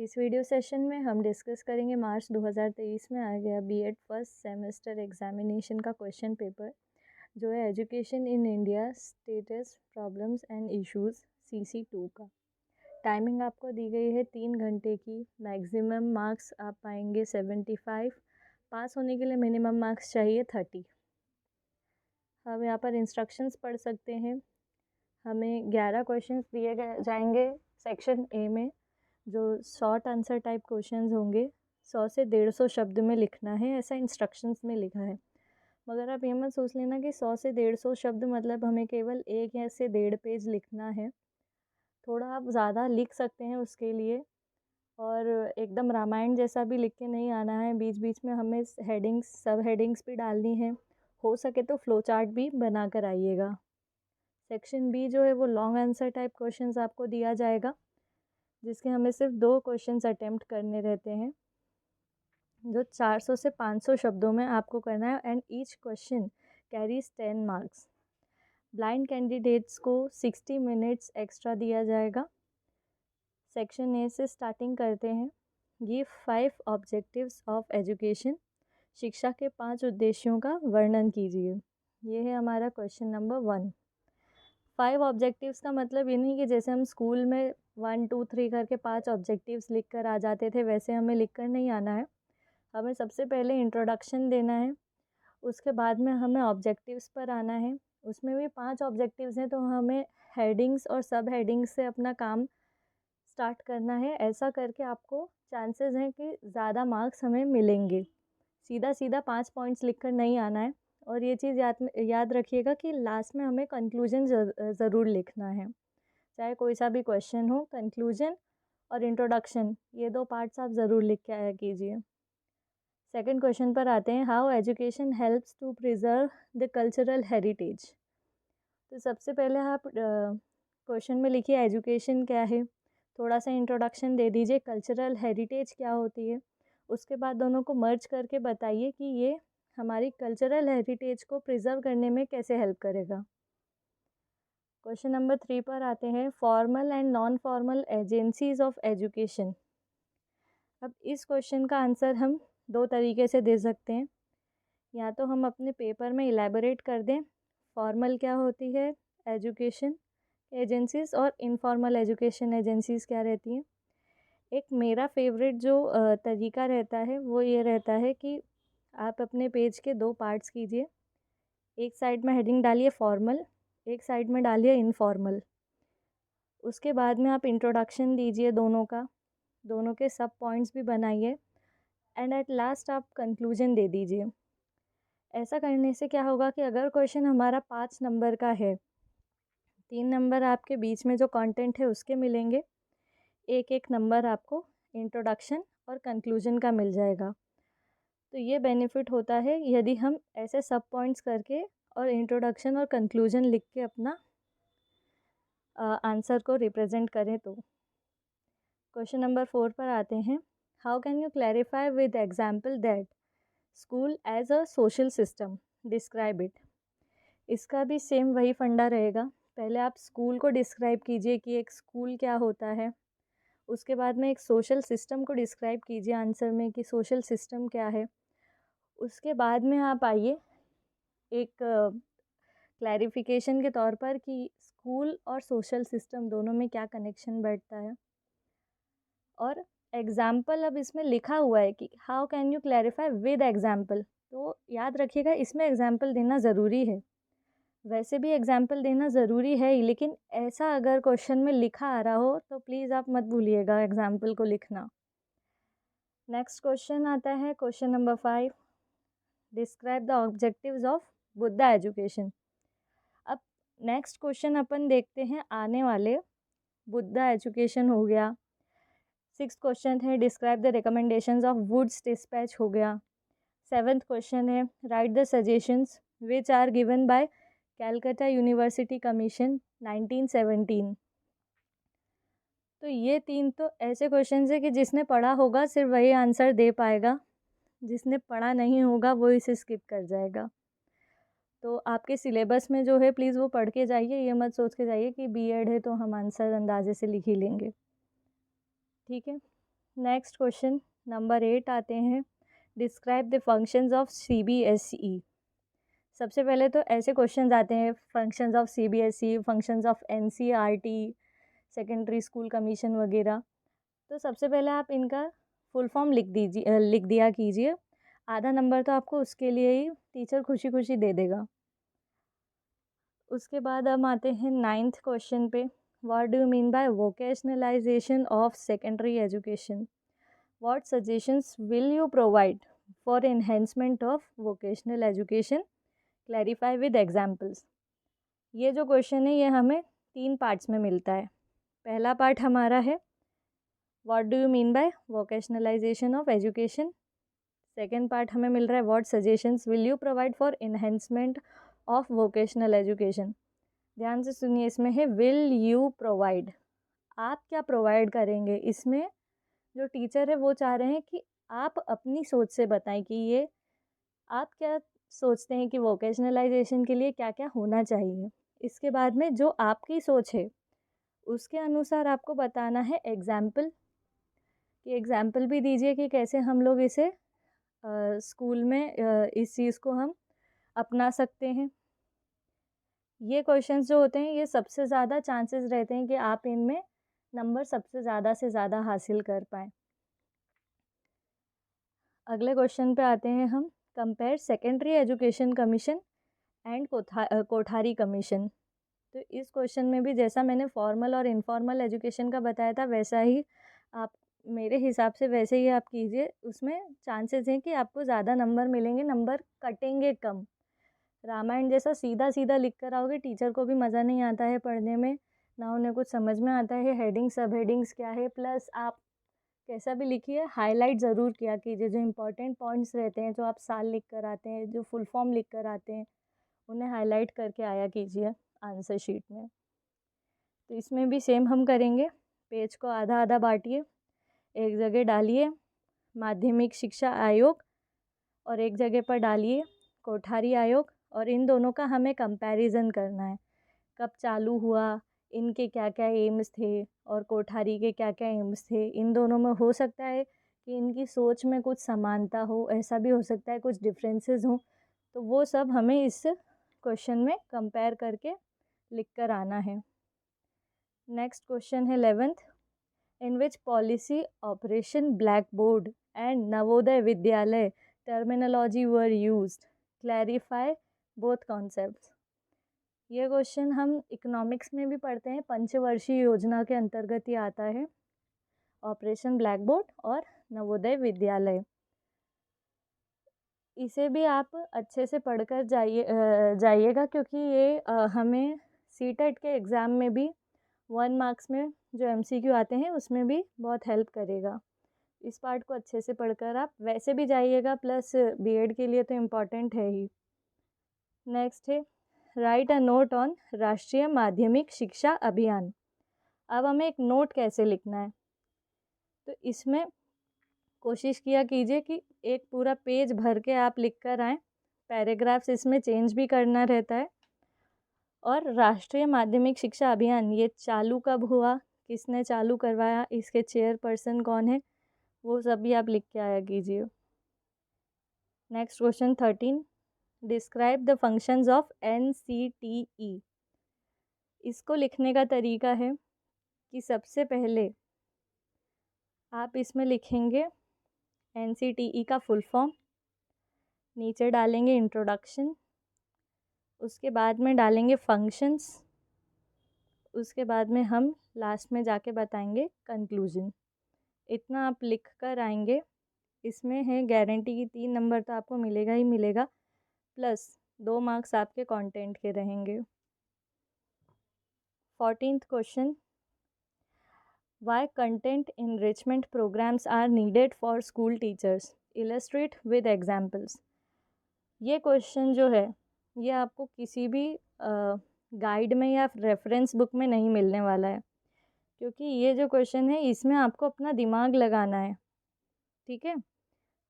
इस video session में हम डिस्कस करेंगे मार्च 2023 में आ गया बीएड फर्स्ट सेमेस्टर एग्जामिनेशन का क्वेश्चन पेपर जो है education in India status problems and issues CC2 का। टाइमिंग आपको दी गई है 3 घंटे की। मैक्सिमम मार्क्स आप पाएंगे 75। पास होने के लिए मिनिमम मार्क्स चाहिए 30। हम यहाँ पर इंस्ट्रक्शंस पढ़ सकते हैं। हमें 11 क्वेश्चंस दिए जाएंगे सेक्शन ए में, जो शॉर्ट आंसर टाइप क्वेश्चंस होंगे। 100 से 150 शब्द में लिखना है, ऐसा इंस्ट्रक्शंस में लिखा है। मगर आप ये मत सोच लेना कि 100 से 150 शब्द मतलब हमें केवल 1 या से 1.5 पेज लिखना है। थोड़ा आप ज़्यादा लिख सकते हैं उसके लिए, और एकदम रामायण जैसा भी लिख के नहीं आना है। बीच बीच में हमें हेडिंग्स सब हेडिंग्स भी डालनी है। हो सके तो फ्लो चार्ट भी बना कर आइएगा। सेक्शन बी जो है वो लॉन्ग आंसर टाइप क्वेश्चंस आपको दिया जाएगा, जिसके हमें सिर्फ 2 क्वेश्चंस अटेम्प्ट करने रहते हैं, जो 400 से 500 शब्दों में आपको करना है। And each question carries 10 marks. Blind candidates को 60 मिनट्स एक्स्ट्रा दिया जाएगा। सेक्शन ए से स्टार्टिंग करते हैं। Give 5 objectives of education. शिक्षा के 5 उद्देश्यों का वर्णन कीजिए। ये है हमारा क्वेश्चन नंबर 1। 5 ऑब्जेक्टिव्स का मतलब ये नहीं कि जैसे हम स्कूल में 1 2 3 करके 5 ऑब्जेक्टिव्स लिख कर आ जाते थे, वैसे हमें लिख कर नहीं आना है। हमें सबसे पहले इंट्रोडक्शन देना है, उसके बाद में हमें ऑब्जेक्टिव्स पर आना है। उसमें भी 5 ऑब्जेक्टिव्स हैं, तो हमें हेडिंग्स और सब हेडिंग्स से अपना काम स्टार्ट करना है। ऐसा करके आपको चांसेस हैं कि ज़्यादा मार्क्स हमें मिलेंगे। सीधा सीधा 5 पॉइंट्स लिख कर नहीं आना है। और ये चीज़ याद रखिएगा कि लास्ट में हमें कंक्लूजन ज़रूर लिखना है, चाहे कोई सा भी क्वेश्चन हो। कंक्लूजन और इंट्रोडक्शन, ये 2 पार्ट्स आप ज़रूर लिख के आया कीजिए। सेकंड क्वेश्चन पर आते हैं। How education helps to preserve the cultural heritage. तो सबसे पहले आप क्वेश्चन में लिखिए एजुकेशन क्या है, थोड़ा सा इंट्रोडक्शन दे दीजिए, कल्चरल हेरिटेज क्या होती है। उसके बाद दोनों को मर्ज करके बताइए कि ये हमारी कल्चरल हेरिटेज को प्रिजर्व करने में कैसे हेल्प करेगा। क्वेश्चन नंबर 3 पर आते हैं। Formal and non formal agencies of education. अब इस क्वेश्चन का आंसर हम 2 तरीके से दे सकते हैं। या तो हम अपने पेपर में इलेबोरेट कर दें फॉर्मल क्या होती है एजुकेशन एजेंसीज और इनफॉर्मल एजुकेशन एजेंसीज क्या रहती हैं। एक मेरा फेवरेट जो तरीका रहता है वो ये रहता है कि आप अपने पेज के 2 पार्ट्स कीजिए। एक साइड में हेडिंग डालिए फॉर्मल, एक साइड में डालिए इनफॉर्मल। उसके बाद में आप इंट्रोडक्शन दीजिए दोनों का, दोनों के सब पॉइंट्स भी बनाइए, एंड एट लास्ट आप कंक्लूजन दे दीजिए। ऐसा करने से क्या होगा कि अगर क्वेश्चन हमारा 5 नंबर का है, 3 नंबर आपके बीच में जो कंटेंट है उसके मिलेंगे, एक नंबर आपको इंट्रोडक्शन और कंक्लूजन का मिल जाएगा। तो ये बेनिफिट होता है यदि हम ऐसे सब पॉइंट्स करके और इंट्रोडक्शन और कंक्लूजन लिख के अपना आंसर को रिप्रेजेंट करें तो। क्वेश्चन नंबर 4 पर आते हैं। How can you clarify with example that school as a social system, describe it. इसका भी सेम वही फंडा रहेगा। पहले आप स्कूल को डिस्क्राइब कीजिए कि एक स्कूल क्या होता है, उसके बाद में एक सोशल सिस्टम को डिस्क्राइब कीजिए आंसर में कि सोशल सिस्टम क्या है। उसके बाद में आप आइए एक क्लैरिफिकेशन के तौर पर कि स्कूल और सोशल सिस्टम दोनों में क्या कनेक्शन बैठता है। और एग्ज़ाम्पल अब इसमें लिखा हुआ है कि how can you clarify with example, तो याद रखिएगा इसमें एग्ज़ाम्पल देना ज़रूरी है। वैसे भी एग्ज़ाम्पल देना ज़रूरी है ही, लेकिन ऐसा अगर क्वेश्चन में लिखा आ रहा हो तो प्लीज़ आप मत भूलिएगा एग्ज़ाम्पल को लिखना। नेक्स्ट क्वेश्चन आता है question number 5। Describe the objectives of Buddha education. अब नेक्स्ट क्वेश्चन अपन देखते हैं आने वाले। बुद्धा एजुकेशन हो गया। 6th क्वेश्चन है describe the recommendations of Wood's dispatch हो गया। 7th क्वेश्चन है write the suggestions which are given by Calcutta University Commission 1917। तो ये 3 तो ऐसे क्वेश्चन है कि जिसने पढ़ा होगा सिर्फ वही आंसर दे पाएगा, जिसने पढ़ा नहीं होगा वो इसे स्किप कर जाएगा। तो आपके सिलेबस में जो है प्लीज़ वो पढ़ के जाइए, ये मत सोच के जाइए कि बीएड है तो हम आंसर अंदाजे से लिख ही लेंगे। ठीक है। नेक्स्ट क्वेश्चन नंबर 8 आते हैं, describe the functions of CBSE। सबसे पहले तो ऐसे क्वेश्चंस आते हैं, functions of CBSE, functions of NCERT, secondary school commission वगैरह। तो सबसे पहले आप इनका फुल फॉर्म लिख दिया कीजिए। आधा नंबर तो आपको उसके लिए ही टीचर खुशी खुशी दे देगा। उसके बाद हम आते हैं 9th क्वेश्चन पे, what do you mean by vocationalisation of secondary education? What suggestions will you provide for enhancement of vocational education? Clarify with examples. ये जो क्वेश्चन है ये हमें 3 पार्ट्स में मिलता है। पहला पार्ट हमारा है what do you mean by vocationalisation of education. Second part हमें मिल रहा है what suggestions will you provide for enhancement of vocational education. ध्यान से सुनिए, इसमें है विल यू प्रोवाइड, आप क्या प्रोवाइड करेंगे। इसमें जो टीचर है वो चाह रहे हैं कि आप अपनी सोच से बताएं कि ये आप क्या सोचते हैं कि वोकेशनलाइजेशन के लिए क्या क्या होना चाहिए। इसके बाद में जो आपकी सोच है उसके अनुसार आपको बताना है एग्जाम्पल, कि एग्जाम्पल भी दीजिए कि कैसे हम लोग इसे स्कूल में इस चीज़ को हम अपना सकते हैं। ये क्वेश्चंस जो होते हैं ये सबसे ज़्यादा चांसेस रहते हैं कि आप इनमें नंबर सबसे ज़्यादा से ज़्यादा हासिल कर पाएँ। अगले क्वेश्चन पे आते हैं हम, compare secondary education commission and Kothari commission. तो इस क्वेश्चन में भी जैसा मैंने फॉर्मल और इनफॉर्मल एजुकेशन का बताया था वैसा ही आप, मेरे हिसाब से वैसे ही आप कीजिए। उसमें चांसेस हैं कि आपको ज़्यादा नंबर मिलेंगे, नंबर कटेंगे कम। रामायण जैसा सीधा सीधा लिख कर आओगे टीचर को भी मज़ा नहीं आता है पढ़ने में, ना उन्हें कुछ समझ में आता है हेडिंग सब हेडिंग्स क्या है। प्लस आप कैसा भी लिखिए हाईलाइट ज़रूर किया कीजिए, जो इंपॉर्टेंट पॉइंट्स रहते हैं, जो आप साल लिख कर आते हैं, जो फुल फॉर्म लिख कर आते हैं, उन्हें हाईलाइट करके आया कीजिए आंसर शीट में। तो इसमें भी सेम हम करेंगे, पेज को आधा आधा बांटिए, एक जगह डालिए माध्यमिक शिक्षा आयोग और एक जगह पर डालिए कोठारी आयोग, और इन दोनों का हमें कंपैरिजन करना है, कब चालू हुआ, इनके क्या क्या एम्स थे और कोठारी के क्या क्या एम्स थे। इन दोनों में हो सकता है कि इनकी सोच में कुछ समानता हो, ऐसा भी हो सकता है कुछ डिफरेंसेस हों, तो वो सब हमें इस क्वेश्चन में कंपेयर करके लिख कर आना है। नेक्स्ट क्वेश्चन है 11th, in which policy operation black board and Navodaya Vidyalaya terminology were used, clarify both concepts. ये क्वेश्चन हम इकोनॉमिक्स में भी पढ़ते हैं, पंचवर्षीय योजना के अंतर्गत ही आता है, ऑपरेशन ब्लैक बोर्ड और नवोदय विद्यालय। इसे भी आप अच्छे से पढ़कर जाइएगा क्योंकि ये हमें सीटेट के एग्ज़ाम में भी 1 मार्क्स में जो MCQ आते हैं उसमें भी बहुत हेल्प करेगा। इस पार्ट को अच्छे से पढ़कर आप वैसे भी जाइएगा, प्लस बीएड के लिए तो इम्पॉर्टेंट है ही। नेक्स्ट है राइट अ नोट ऑन राष्ट्रीय माध्यमिक शिक्षा अभियान। अब हमें एक नोट कैसे लिखना है, तो इसमें कोशिश किया कीजिए कि एक पूरा पेज भर के आप लिख कर आएँ, पैराग्राफ्स इसमें चेंज भी करना रहता है। और राष्ट्रीय माध्यमिक शिक्षा अभियान ये चालू कब हुआ, किसने चालू करवाया, इसके चेयरपर्सन कौन है, वो सब भी आप लिख के आया कीजिए। Next question 13, describe the functions of NCTE। इसको लिखने का तरीका है कि सबसे पहले आप इसमें लिखेंगे NCTE का फुल फॉर्म, नीचे डालेंगे इंट्रोडक्शन, उसके बाद में डालेंगे फंक्शंस, उसके बाद में हम लास्ट में जाके बताएंगे कंक्लूजन। इतना आप लिख कर आएंगे, इसमें है गारंटी की 3 नंबर तो आपको मिलेगा ही मिलेगा, प्लस 2 मार्क्स आपके कंटेंट के रहेंगे। 14th question, why content enrichment programs are needed for school teachers, illustrate with examples. ये क्वेश्चन जो है ये आपको किसी भी गाइड में या रेफरेंस बुक में नहीं मिलने वाला है, क्योंकि ये जो क्वेश्चन है इसमें आपको अपना दिमाग लगाना है, ठीक है।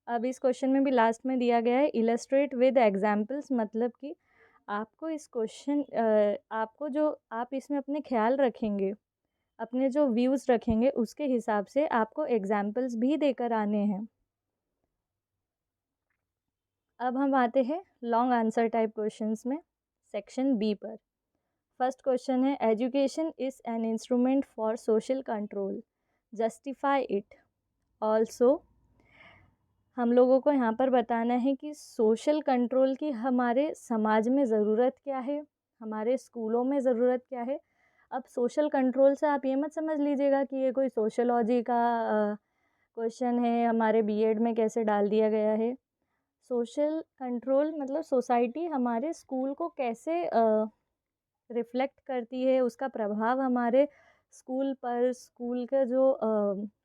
अब इस क्वेश्चन में भी लास्ट में दिया गया है इलस्ट्रेट विद एग्जाम्पल्स, मतलब कि आपको इस क्वेश्चन आपको जो आप इसमें अपने ख्याल रखेंगे अपने जो व्यूज़ रखेंगे उसके हिसाब से आपको एग्जाम्पल्स भी देकर आने हैं। अब हम आते हैं लॉन्ग आंसर टाइप क्वेश्चंस में, सेक्शन बी पर। फर्स्ट क्वेश्चन है, education is an instrument for social control, justify it. Also हम लोगों को यहाँ पर बताना है कि सोशल कंट्रोल की हमारे समाज में ज़रूरत क्या है, हमारे स्कूलों में ज़रूरत क्या है। अब सोशल कंट्रोल से आप ये मत समझ लीजिएगा कि ये कोई सोशोलॉजी का क्वेश्चन है, हमारे बीएड में कैसे डाल दिया गया है। सोशल कंट्रोल मतलब सोसाइटी हमारे स्कूल को कैसे रिफ्लेक्ट करती है, उसका प्रभाव हमारे स्कूल पर, स्कूल का जो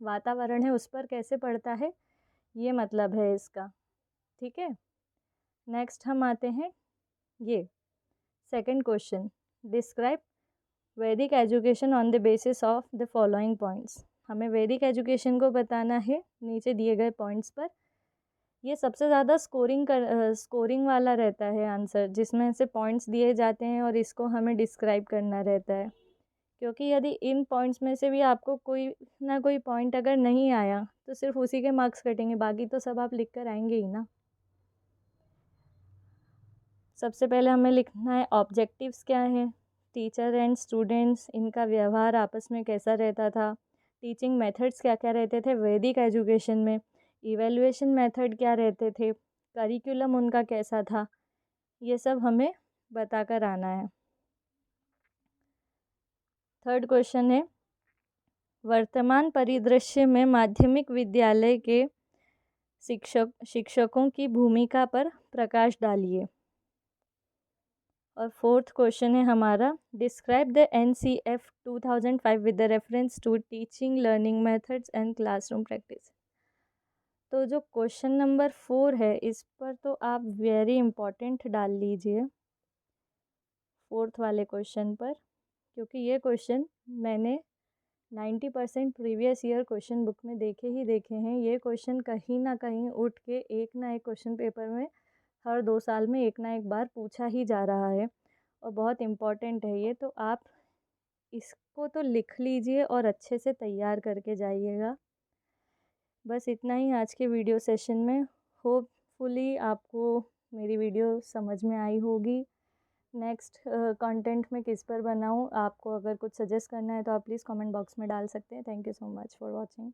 वातावरण है उस पर कैसे पड़ता है, ये मतलब है इसका। ठीक है, नेक्स्ट हम आते हैं ये सेकंड क्वेश्चन, डिस्क्राइब वैदिक education on the basis of the following points. हमें वैदिक एजुकेशन को बताना है नीचे दिए गए पॉइंट्स पर। ये सबसे ज़्यादा स्कोरिंग वाला रहता है आंसर, जिसमें से पॉइंट्स दिए जाते हैं और इसको हमें डिस्क्राइब करना रहता है। क्योंकि यदि इन पॉइंट्स में से भी आपको कोई ना कोई पॉइंट अगर नहीं आया तो सिर्फ उसी के मार्क्स कटेंगे, बाकी तो सब आप लिख कर आएंगे ही ना। सबसे पहले हमें लिखना है ऑब्जेक्टिव्स क्या है, टीचर एंड स्टूडेंट्स इनका व्यवहार आपस में कैसा रहता था, टीचिंग मेथड्स क्या क्या रहते थे वैदिक एजुकेशन में, इवैल्यूएशन मेथड क्या रहते थे, करिकुलम उनका कैसा था, ये सब हमें बताकर आना है। थर्ड क्वेश्चन है, वर्तमान परिदृश्य में माध्यमिक विद्यालय के शिक्षकों की भूमिका पर प्रकाश डालिए। और फोर्थ क्वेश्चन है हमारा, describe the NCF 2005 with the reference to teaching learning methods and classroom practice. तो जो क्वेश्चन नंबर 4 है इस पर तो आप वेरी इंपॉर्टेंट डाल लीजिए फोर्थ वाले क्वेश्चन पर, क्योंकि ये क्वेश्चन मैंने 90% प्रीवियस ईयर क्वेश्चन बुक में देखे हैं। ये क्वेश्चन कहीं ना कहीं उठ के एक ना एक क्वेश्चन पेपर में हर 2 साल में एक ना एक बार पूछा ही जा रहा है और बहुत इम्पॉर्टेंट है ये। तो आप इसको तो लिख लीजिए और अच्छे से तैयार करके जाइएगा। बस इतना ही आज के वीडियो सेशन में। होपफुली आपको मेरी वीडियो समझ में आई होगी। नेक्स्ट कंटेंट में किस पर बनाऊँ, आपको अगर कुछ सजेस्ट करना है तो आप प्लीज़ कमेंट बॉक्स में डाल सकते हैं। Thank you so much for watching.